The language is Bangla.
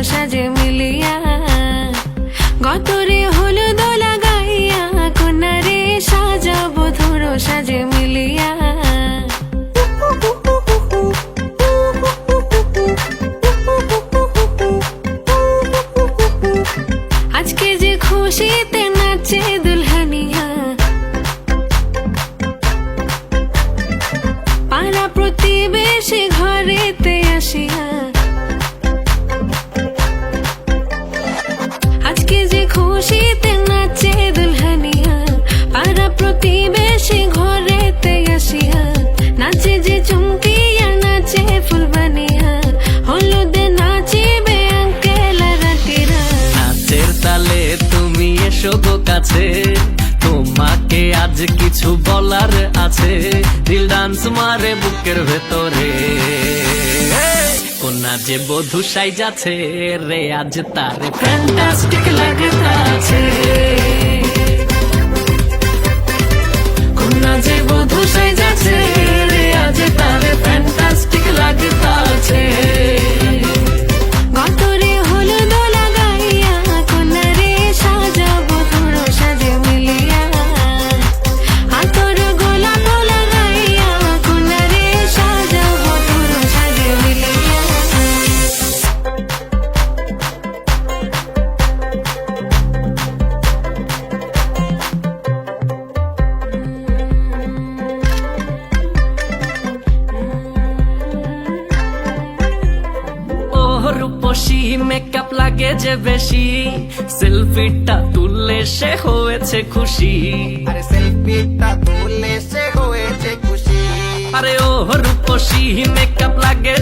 সাজে মিলিয়া গতরে হলুদ লাগাইয়া কন্যারে সাজাবো ধরো সাজে মিলিয়া আজকে যে খুশিতে নাচে দুলহানিয়া পাড়া প্রতিবেশী ঘরেতে আসিয়া আজকে যে খুশিতে নাচে দুলহানিয়া পাড়া প্রতিবেশী ঘরেতে আসিয়া নাচে যে চুমকিয়া নাচে ফুলবানিয়া হলুদে নাচিবে আঙ্কেল রাতিরা নাচের তালে তুমি এসো গো কাছে তোমাকে আজ কিছু বলার আছে দিল ডান্স মারে বুকের ভেতরে কোনা যে বধূ সাইজাছে রে আজ তার ফ্যান্টাস্টিক লাগতাছে কোনা যে বধূ সাইজাছে রে আজ তার ফ্যান্টাস্টিক লাগতাছে গতরে হলুদ লাগাইয়া কন্যারে সাজাবো ধরো সাজে মিলিয়া হাতর গোলাপ লাগাইয়া কন্যারে সাজাবো ধরো সাজে মিলিয়া রূপসী মেকআপ লাগে যে বেশি সেলফিটা তুললে সে হয়েছে খুশি আরে সেলফিটা তুললে সে হয়েছে খুশি আরে ও রূপসী মেকআপ লাগে